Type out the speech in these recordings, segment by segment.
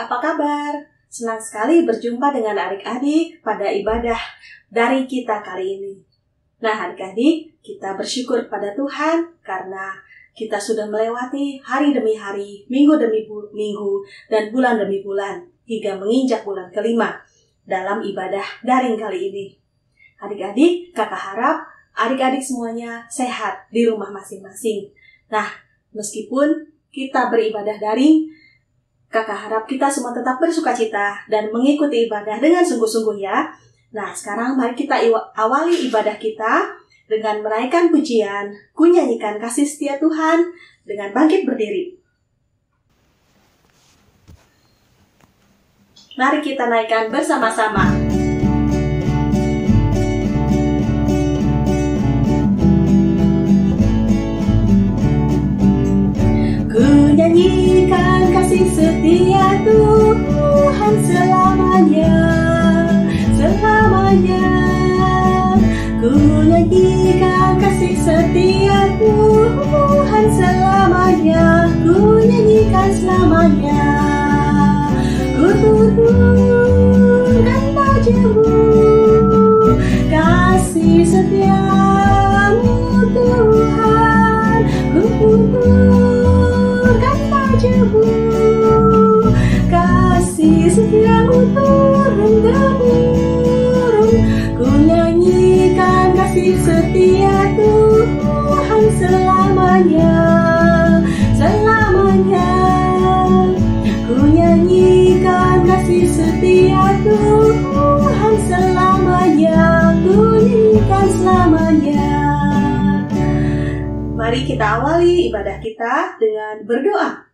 apa kabar? Senang sekali berjumpa dengan adik-adik pada ibadah daring kita kali ini. Nah, adik-adik, kita bersyukur pada Tuhan karena kita sudah melewati hari demi hari, minggu demi minggu, dan bulan demi bulan, hingga menginjak bulan kelima dalam ibadah daring kali ini. Adik-adik, kakak harap adik-adik semuanya sehat di rumah masing-masing. Nah, meskipun kita beribadah daring, kakak harap kita semua tetap bersukacita dan mengikuti ibadah dengan sungguh-sungguh ya. Nah, sekarang mari kita awali ibadah kita dengan menaikkan pujian, ku nyanyikan kasih setia Tuhan dengan bangkit berdiri. Mari kita naikkan bersama-sama. Ku nyanyikan kasih setia Tuhan selamanya, selamanya. Ku nyanyikan kasih setia Tuhan selamanya, ku nyanyikan selamanya. Ku tuturkan tajamu, kasih setiamu Tuhan. Ku tuturkan tajamu, kasih setiamu turun-temurun. Ku nyanyikan kasih setia Tuhan selamanya, selamanya. Ku nyanyikan kasih setia Tuhan selamanya, ku nyanyikan selamanya. Mari kita awali ibadah kita dengan berdoa.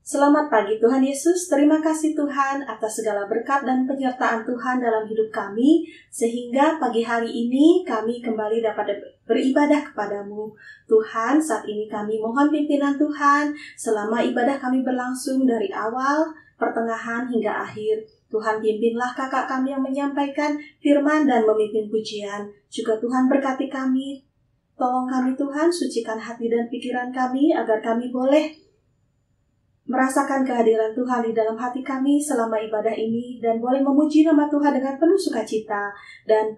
Selamat pagi Tuhan Yesus, terima kasih Tuhan atas segala berkat dan penyertaan Tuhan dalam hidup kami, sehingga pagi hari ini kami kembali dapat beribadah kepadamu. Tuhan, saat ini kami mohon pimpinan Tuhan, selama ibadah kami berlangsung dari awal, pertengahan hingga akhir. Tuhan, pimpinlah kakak kami yang menyampaikan firman dan memimpin pujian. Juga Tuhan berkati kami, tolong kami Tuhan, sucikan hati dan pikiran kami, agar kami boleh merasakan kehadiran Tuhan di dalam hati kami selama ibadah ini dan boleh memuji nama Tuhan dengan penuh sukacita dan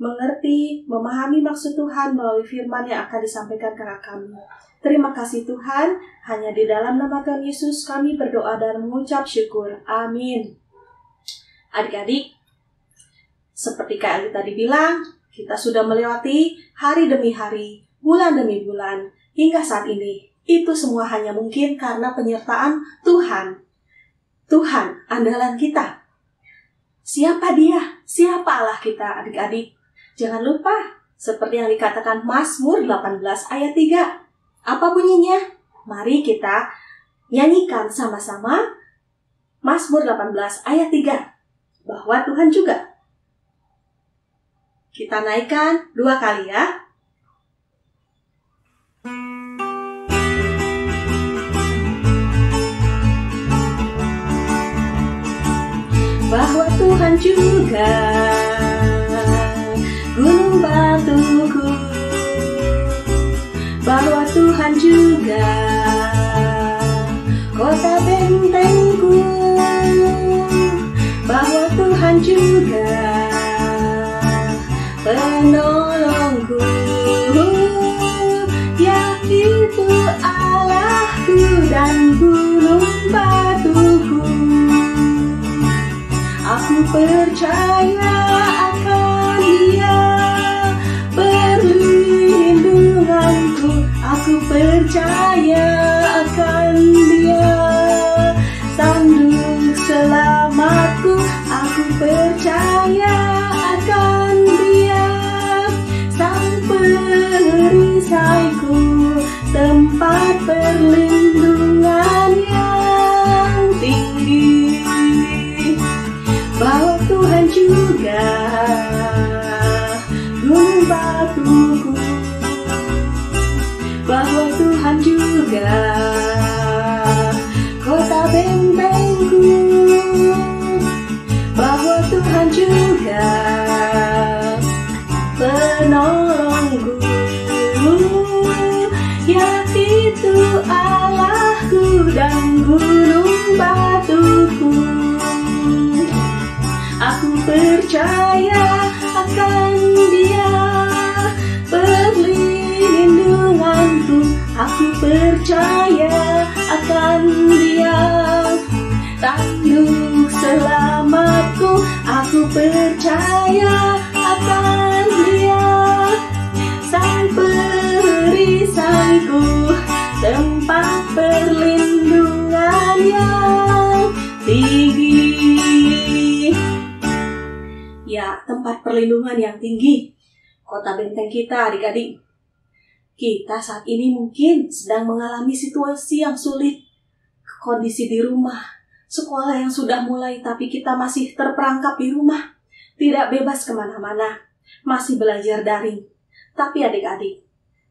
mengerti, memahami maksud Tuhan melalui firman yang akan disampaikan kepada kami. Terima kasih Tuhan, hanya di dalam nama Tuhan Yesus kami berdoa dan mengucap syukur. Amin. Adik-adik, seperti Kak Ali tadi bilang, kita sudah melewati hari demi hari, bulan demi bulan, hingga saat ini. Itu semua hanya mungkin karena penyertaan Tuhan. Tuhan, andalan kita. Siapa Dia? Siapa Allah kita, adik-adik? Jangan lupa, seperti yang dikatakan Mazmur 18 ayat 3. Apa bunyinya? Mari kita nyanyikan sama-sama Mazmur 18 ayat 3. Bahwa Tuhan juga. Kita naikkan 2 kali ya. Bahwa Tuhan juga gunung batuku, bahwa Tuhan juga kota bentengku, bahwa Tuhan juga penolongku, yaitu Allahku dan gunung batuku. Aku percaya akan Dia, perlindunganku. Aku percaya akan Dia, tanduk selamatku. Aku percaya akan Dia, sang perisaiku, tempat perlindungan yang tinggi. Bahwa Tuhan juga gunung batuku, bahwa Tuhan juga kota bentengku, bahwa Tuhan juga penolongku, yaitu Allahku dan percaya akan Dia. Perlindunganku, aku percaya akan Dia. Tanduk selamatku, aku percaya akan Dia. Sang perisaiku, tempat perlindungan yang tinggi. Ya, tempat perlindungan yang tinggi. Kota benteng kita, adik-adik. Kita saat ini mungkin sedang mengalami situasi yang sulit. Kondisi di rumah, sekolah yang sudah mulai tapi kita masih terperangkap di rumah. Tidak bebas kemana-mana, masih belajar daring. Tapi adik-adik,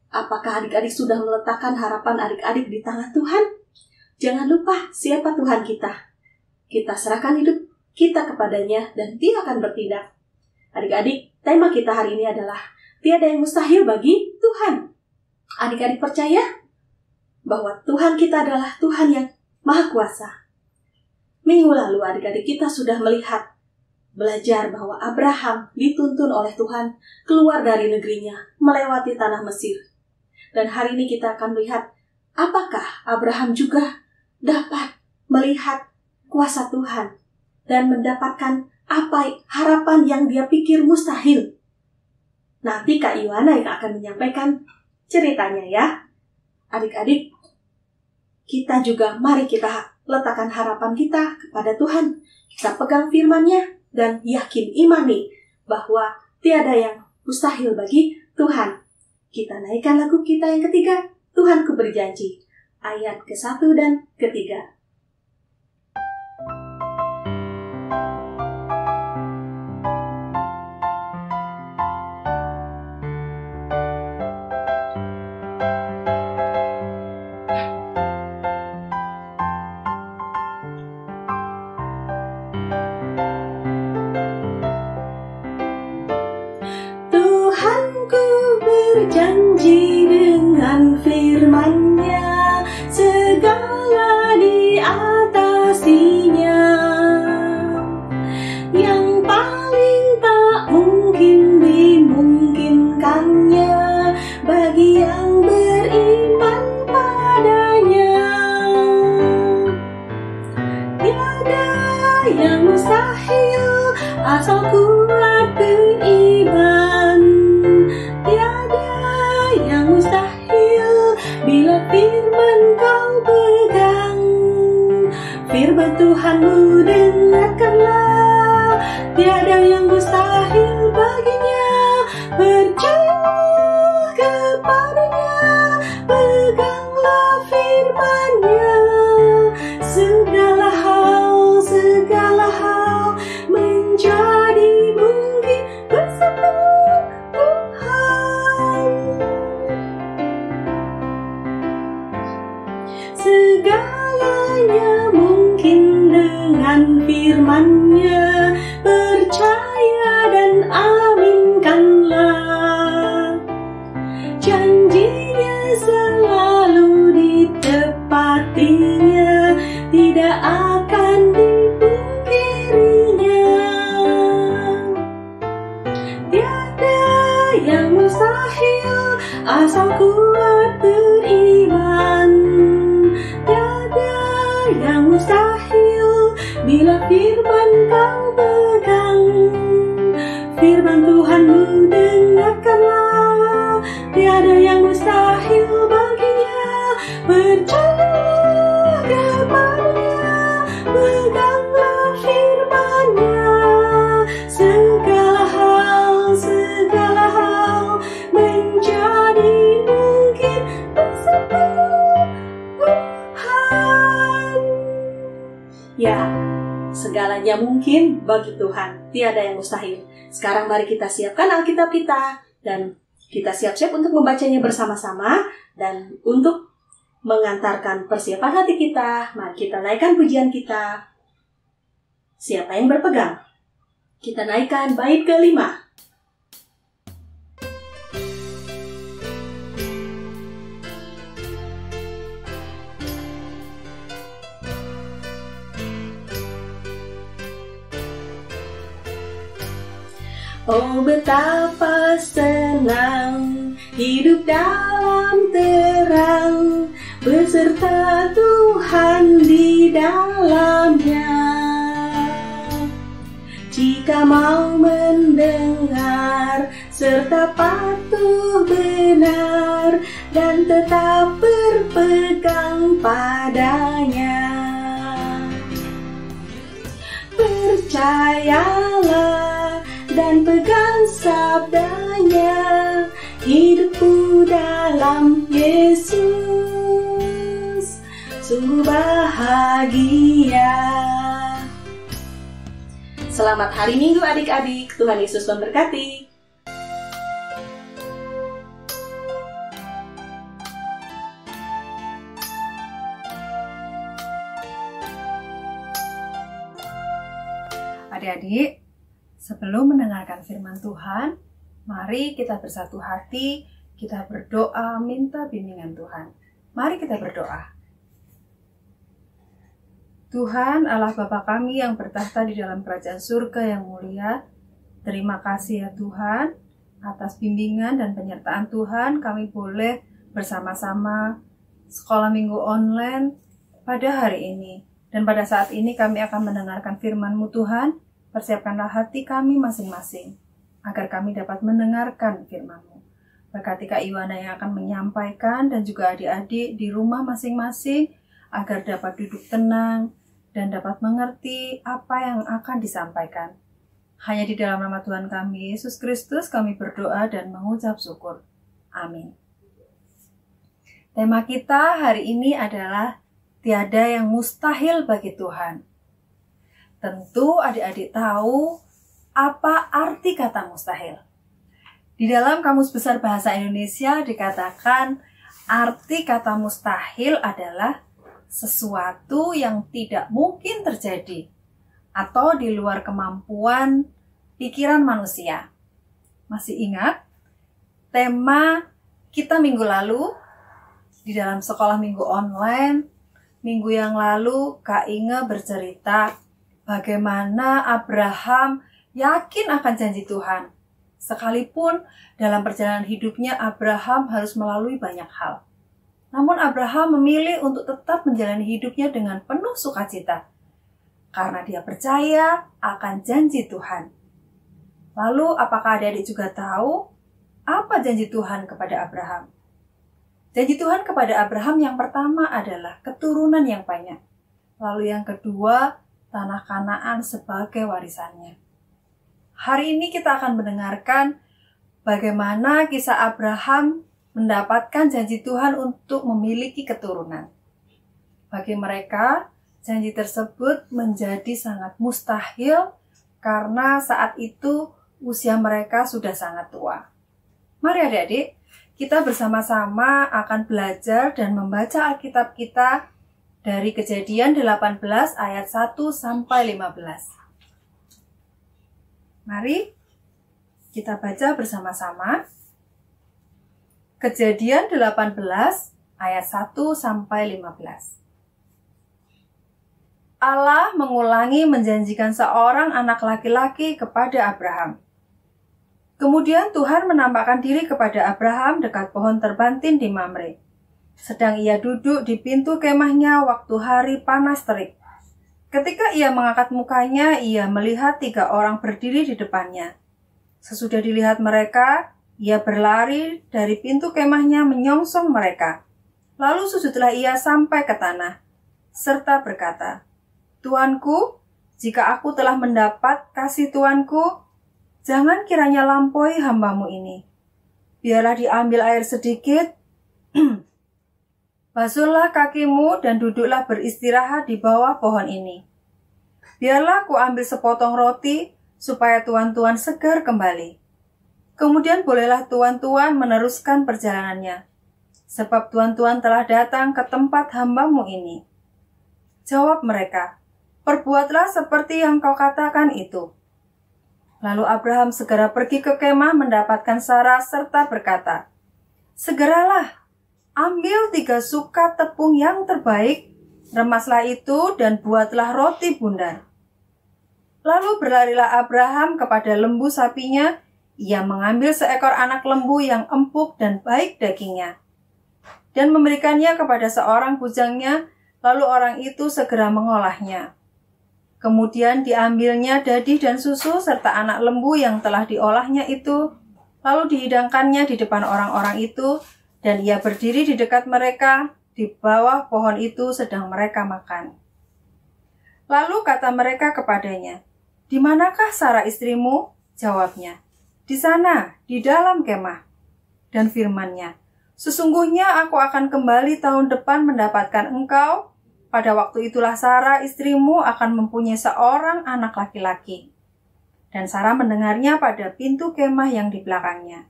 apakah adik-adik sudah meletakkan harapan adik-adik di tangan Tuhan? Jangan lupa siapa Tuhan kita. Kita serahkan hidup kita kepadanya dan Dia akan bertindak. Adik-adik, tema kita hari ini adalah tiada yang mustahil bagi Tuhan. Adik-adik percaya bahwa Tuhan kita adalah Tuhan yang Maha Kuasa. Minggu lalu adik-adik kita sudah belajar bahwa Abraham dituntun oleh Tuhan keluar dari negerinya, melewati tanah Mesir. Dan hari ini kita akan melihat apakah Abraham juga dapat melihat kuasa Tuhan dan mendapatkan apa harapan yang dia pikir mustahil. Nanti Kak Iwana yang akan menyampaikan ceritanya ya. Adik-adik, kita juga mari kita letakkan harapan kita kepada Tuhan. Kita pegang firman-Nya dan yakin imani bahwa tiada yang mustahil bagi Tuhan. Kita naikkan lagu kita yang ketiga, Tuhanku berjanji, ayat ke-1 dan ke-3. Berjanji dengan firman-Nya, segala diatasinya. Yang paling tak mungkin dimungkinkannya bagi yang beriman padanya. Tiada yang mustahil asal kuat beriman. Bila firman kau pegang, firman Tuhanmu dengarkanlah. Tiada yang mustahil baginya, percaya kepadanya, peganglah firman-Nya. Segala hal menjadi mungkin bersama Tuhan. Segalanya mungkin dengan firman-Nya, percaya dan aminkanlah. Janji-Nya selalu ditepatinya, tidak akan dipungkirinya. Tiada yang mustahil asal kuat beriman. Yang mustahil bila firman kau pegang, firman Tuhanmu dengarkanlah. Tiada yang mustahil baginya, percaya kepadanya, peganglah firman-Nya. Segala hal menjadi mungkin bersama Tuhan. Ya, segalanya mungkin bagi Tuhan, tiada yang mustahil. Sekarang mari kita siapkan Alkitab kita dan kita siap-siap untuk membacanya bersama-sama dan untuk mengantarkan persiapan hati kita. Mari kita naikkan pujian kita. Siapa yang berpegang? Kita naikkan bait ke-5. Oh betapa senang hidup dalam terang, beserta Tuhan di dalamnya. Jika mau mendengar serta patuh benar dan tetap berpegang padanya. Percayalah dan pegang sabdanya, hidupku dalam Yesus sungguh bahagia. Selamat hari Minggu adik-adik, Tuhan Yesus memberkati. Adik-adik, sebelum mendengarkan firman Tuhan, mari kita bersatu hati, kita berdoa minta bimbingan Tuhan. Mari kita berdoa. Tuhan Allah Bapa kami yang bertahta di dalam kerajaan surga yang mulia, terima kasih ya Tuhan, atas bimbingan dan penyertaan Tuhan kami boleh bersama-sama sekolah minggu online pada hari ini. Dan pada saat ini kami akan mendengarkan firman-Mu Tuhan, persiapkanlah hati kami masing-masing, agar kami dapat mendengarkan firman-Mu. Berkati Kak Iwana yang akan menyampaikan dan juga adik-adik di rumah masing-masing, agar dapat duduk tenang dan dapat mengerti apa yang akan disampaikan. Hanya di dalam nama Tuhan kami, Yesus Kristus, kami berdoa dan mengucap syukur. Amin. Tema kita hari ini adalah tiada yang mustahil bagi Tuhan. Tentu adik-adik tahu apa arti kata mustahil. Di dalam Kamus Besar Bahasa Indonesia dikatakan arti kata mustahil adalah sesuatu yang tidak mungkin terjadi atau di luar kemampuan pikiran manusia. Masih ingat tema kita minggu lalu di dalam sekolah minggu online? Minggu yang lalu Kak Inge bercerita bagaimana Abraham yakin akan janji Tuhan. Sekalipun dalam perjalanan hidupnya Abraham harus melalui banyak hal. Namun Abraham memilih untuk tetap menjalani hidupnya dengan penuh sukacita, karena dia percaya akan janji Tuhan. Lalu apakah adik-adik juga tahu apa janji Tuhan kepada Abraham? Janji Tuhan kepada Abraham yang pertama adalah keturunan yang banyak. Lalu yang kedua, tanah Kanaan sebagai warisannya. Hari ini kita akan mendengarkan bagaimana kisah Abraham mendapatkan janji Tuhan untuk memiliki keturunan. Bagi mereka, janji tersebut menjadi sangat mustahil karena saat itu usia mereka sudah sangat tua. Mari adik-adik, kita bersama-sama akan belajar dan membaca Alkitab kita dari Kejadian 18 ayat 1 sampai 15. Mari kita baca bersama-sama. Kejadian 18 ayat 1 sampai 15. Allah mengulangi menjanjikan seorang anak laki-laki kepada Abraham. Kemudian Tuhan menampakkan diri kepada Abraham dekat pohon terbantin di Mamre. Sedang ia duduk di pintu kemahnya waktu hari panas terik. Ketika ia mengangkat mukanya, ia melihat 3 orang berdiri di depannya. Sesudah dilihat mereka, ia berlari dari pintu kemahnya menyongsong mereka. Lalu sujudlah ia sampai ke tanah, serta berkata, "Tuanku, jika aku telah mendapat kasih Tuanku, jangan kiranya lampaui hamba-Mu ini. Biarlah diambil air sedikit, basuhlah kakimu dan duduklah beristirahat di bawah pohon ini. Biarlah ku ambil sepotong roti, supaya tuan-tuan segar kembali. Kemudian bolehlah tuan-tuan meneruskan perjalanannya, sebab tuan-tuan telah datang ke tempat hamba-Mu ini." Jawab mereka, "Perbuatlah seperti yang kau katakan itu." Lalu Abraham segera pergi ke kemah mendapatkan Sarah serta berkata, "Segeralah, ambil 3 sukat tepung yang terbaik, remaslah itu dan buatlah roti bundar." Lalu berlarilah Abraham kepada lembu sapinya. Ia mengambil seekor anak lembu yang empuk dan baik dagingnya, dan memberikannya kepada seorang bujangnya, lalu orang itu segera mengolahnya. Kemudian diambilnya dadi dan susu serta anak lembu yang telah diolahnya itu, lalu dihidangkannya di depan orang-orang itu, dan ia berdiri di dekat mereka, di bawah pohon itu sedang mereka makan. Lalu kata mereka kepadanya, "Di manakah Sarah istrimu?" Jawabnya, "Di sana, di dalam kemah." Dan firman-Nya, "Sesungguhnya aku akan kembali tahun depan mendapatkan engkau. Pada waktu itulah Sarah istrimu akan mempunyai seorang anak laki-laki." Dan Sarah mendengarnya pada pintu kemah yang di belakangnya.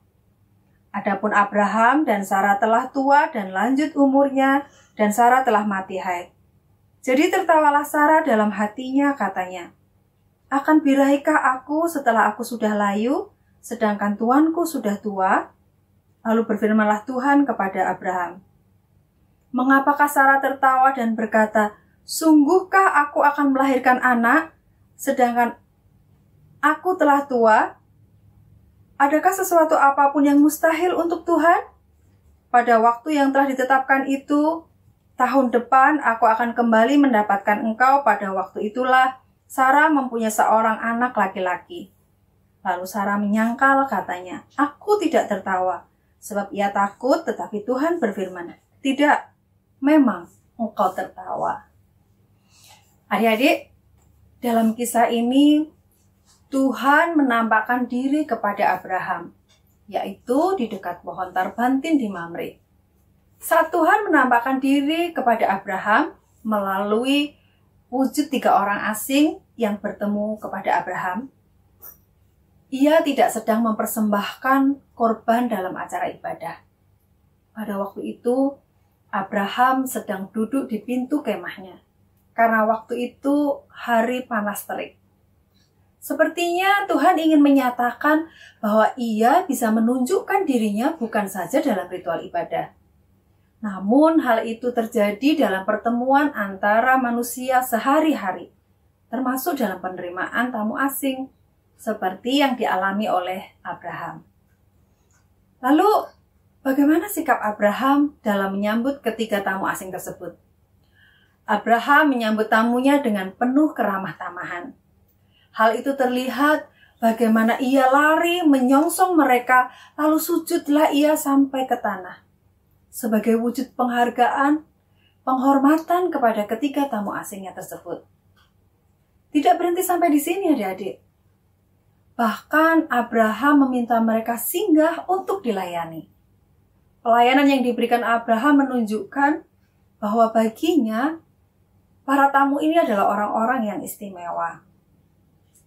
Adapun Abraham dan Sarah telah tua dan lanjut umurnya, dan Sarah telah mati haid. Jadi tertawalah Sarah dalam hatinya, katanya, "Akan birahikah aku setelah aku sudah layu, sedangkan tuanku sudah tua?" Lalu berfirmanlah Tuhan kepada Abraham, "Mengapakah Sarah tertawa dan berkata, 'Sungguhkah aku akan melahirkan anak, sedangkan aku telah tua?' Adakah sesuatu apapun yang mustahil untuk Tuhan? Pada waktu yang telah ditetapkan itu, tahun depan aku akan kembali mendapatkan engkau. Pada waktu itulah Sarah mempunyai seorang anak laki-laki." Lalu Sarah menyangkal, katanya, "Aku tidak tertawa," sebab ia takut, tetapi Tuhan berfirman, "Tidak, memang engkau tertawa." Adik-adik, dalam kisah ini Tuhan menampakkan diri kepada Abraham, yaitu di dekat pohon tarbantin di Mamre. Saat Tuhan menampakkan diri kepada Abraham melalui wujud 3 orang asing yang bertemu kepada Abraham, ia tidak sedang mempersembahkan korban dalam acara ibadah. Pada waktu itu, Abraham sedang duduk di pintu kemahnya, karena waktu itu hari panas terik. Sepertinya Tuhan ingin menyatakan bahwa ia bisa menunjukkan dirinya bukan saja dalam ritual ibadah. Namun hal itu terjadi dalam pertemuan antara manusia sehari-hari, termasuk dalam penerimaan tamu asing, seperti yang dialami oleh Abraham. Lalu, bagaimana sikap Abraham dalam menyambut ketiga tamu asing tersebut? Abraham menyambut tamunya dengan penuh keramah tamahan. Hal itu terlihat bagaimana ia lari menyongsong mereka, lalu sujudlah ia sampai ke tanah. Sebagai wujud penghargaan, penghormatan kepada ketiga tamu asingnya tersebut. Tidak berhenti sampai di sini, adik-adik. Bahkan Abraham meminta mereka singgah untuk dilayani. Pelayanan yang diberikan Abraham menunjukkan bahwa baginya, para tamu ini adalah orang-orang yang istimewa.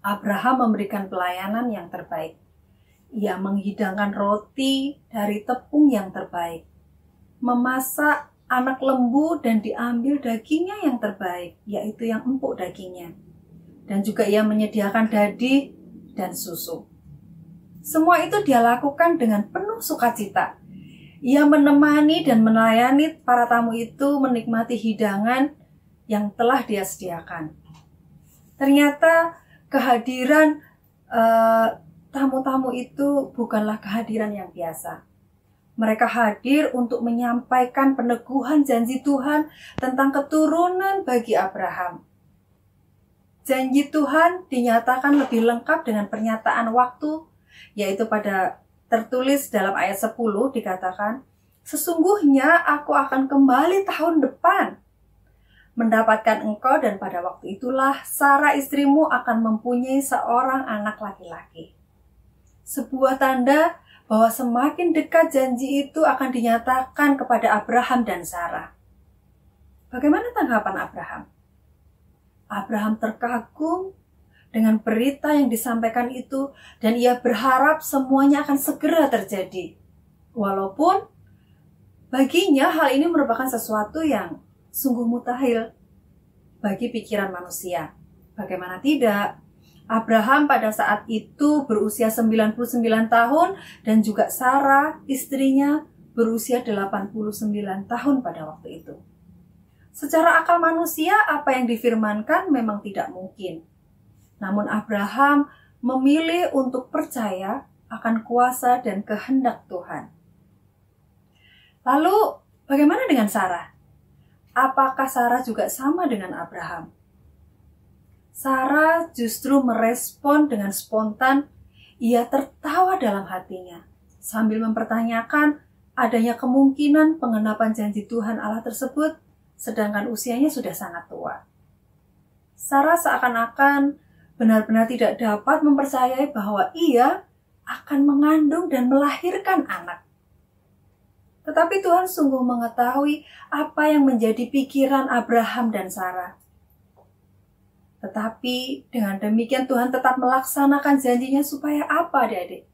Abraham memberikan pelayanan yang terbaik. Ia menghidangkan roti dari tepung yang terbaik, memasak anak lembu dan diambil dagingnya yang terbaik, yaitu yang empuk dagingnya. Dan juga ia menyediakan dadi dan susu. Semua itu dia lakukan dengan penuh sukacita. Ia menemani dan melayani para tamu itu menikmati hidangan yang telah dia sediakan. Ternyata kehadiran tamu-tamu itu bukanlah kehadiran yang biasa. Mereka hadir untuk menyampaikan peneguhan janji Tuhan tentang keturunan bagi Abraham. Janji Tuhan dinyatakan lebih lengkap dengan pernyataan waktu, yaitu pada tertulis dalam ayat 10 dikatakan, "Sesungguhnya aku akan kembali tahun depan mendapatkan engkau, dan pada waktu itulah Sarah istrimu akan mempunyai seorang anak laki-laki." Sebuah tanda bahwa semakin dekat janji itu akan dinyatakan kepada Abraham dan Sarah. Bagaimana tanggapan Abraham? Abraham terkagum dengan berita yang disampaikan itu, dan ia berharap semuanya akan segera terjadi. Walaupun baginya hal ini merupakan sesuatu yang sungguh mustahil bagi pikiran manusia. Bagaimana tidak? Abraham pada saat itu berusia 99 tahun dan juga Sarah istrinya berusia 89 tahun pada waktu itu. Secara akal manusia, apa yang difirmankan memang tidak mungkin. Namun Abraham memilih untuk percaya akan kuasa dan kehendak Tuhan. Lalu, bagaimana dengan Sarah? Apakah Sarah juga sama dengan Abraham? Sarah justru merespon dengan spontan. Ia tertawa dalam hatinya sambil mempertanyakan adanya kemungkinan pengenapan janji Tuhan Allah tersebut, sedangkan usianya sudah sangat tua. Sarah seakan-akan benar-benar tidak dapat mempercayai bahwa ia akan mengandung dan melahirkan anak. Tetapi Tuhan sungguh mengetahui apa yang menjadi pikiran Abraham dan Sarah. Tetapi dengan demikian Tuhan tetap melaksanakan janjinya supaya apa, adik-adik?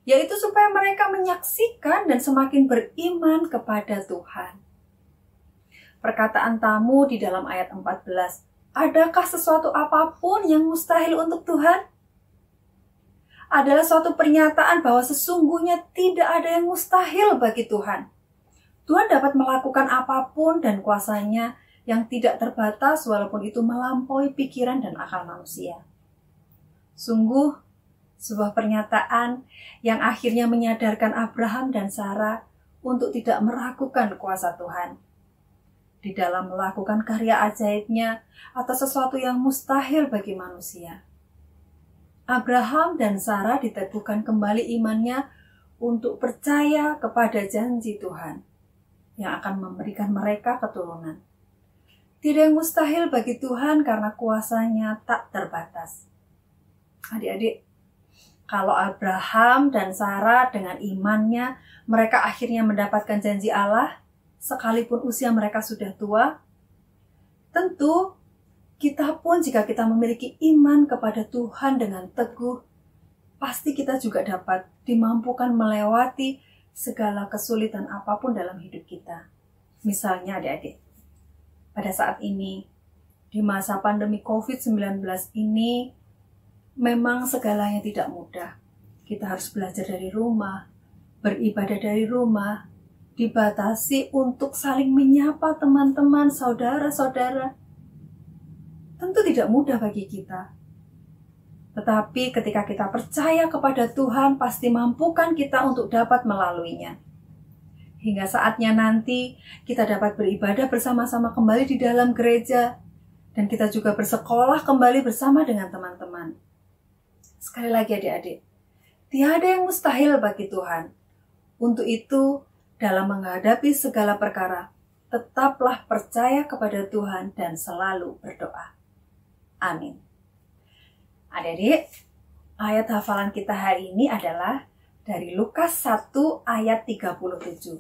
Yaitu supaya mereka menyaksikan dan semakin beriman kepada Tuhan. Perkataan tamu di dalam ayat 14, adakah sesuatu apapun yang mustahil untuk Tuhan? Adalah suatu pernyataan bahwa sesungguhnya tidak ada yang mustahil bagi Tuhan. Tuhan dapat melakukan apapun dan kuasanya yang tidak terbatas walaupun itu melampaui pikiran dan akal manusia. Sungguh, sebuah pernyataan yang akhirnya menyadarkan Abraham dan Sarah untuk tidak meragukan kuasa Tuhan. Di dalam melakukan karya ajaibnya atau sesuatu yang mustahil bagi manusia. Abraham dan Sarah diteguhkan kembali imannya untuk percaya kepada janji Tuhan yang akan memberikan mereka keturunan. Tidak yang mustahil bagi Tuhan karena kuasanya tak terbatas. Adik-adik, kalau Abraham dan Sarah dengan imannya, mereka akhirnya mendapatkan janji Allah, sekalipun usia mereka sudah tua, tentu kita pun jika kita memiliki iman kepada Tuhan dengan teguh, pasti kita juga dapat dimampukan melewati segala kesulitan apapun dalam hidup kita. Misalnya adik-adik, pada saat ini, di masa pandemi COVID-19 ini, memang segalanya tidak mudah. Kita harus belajar dari rumah, beribadah dari rumah, dibatasi untuk saling menyapa teman-teman, saudara-saudara. Tentu tidak mudah bagi kita. Tetapi ketika kita percaya kepada Tuhan, pasti mampukan kita untuk dapat melaluinya. Hingga saatnya nanti kita dapat beribadah bersama-sama kembali di dalam gereja. Dan kita juga bersekolah kembali bersama dengan teman-teman. Sekali lagi adik-adik, tiada yang mustahil bagi Tuhan. Untuk itu, dalam menghadapi segala perkara, tetaplah percaya kepada Tuhan dan selalu berdoa. Amin. Adik-adik, ayat hafalan kita hari ini adalah dari Lukas 1 ayat 37.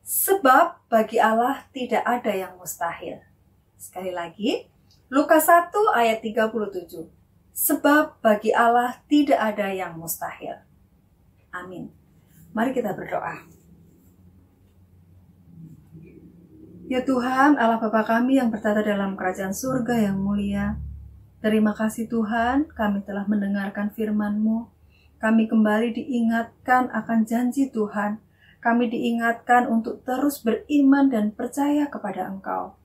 Sebab bagi Allah tidak ada yang mustahil. Sekali lagi, Lukas 1 ayat 37. Sebab bagi Allah tidak ada yang mustahil. Amin. Mari kita berdoa. Ya Tuhan, Allah Bapa kami yang bertata dalam kerajaan surga yang mulia, terima kasih Tuhan, kami telah mendengarkan firman-Mu. Kami kembali diingatkan akan janji Tuhan. Kami diingatkan untuk terus beriman dan percaya kepada Engkau.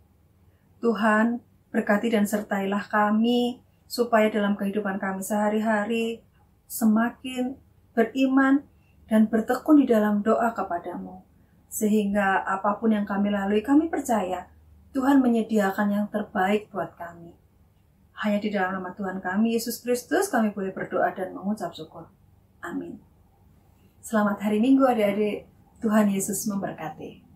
Tuhan, berkati dan sertailah kami, supaya dalam kehidupan kami sehari-hari semakin beriman dan bertekun di dalam doa kepadamu. Sehingga apapun yang kami lalui, kami percaya Tuhan menyediakan yang terbaik buat kami. Hanya di dalam nama Tuhan kami, Yesus Kristus, kami boleh berdoa dan mengucap syukur. Amin. Selamat hari Minggu adik-adik. Tuhan Yesus memberkati.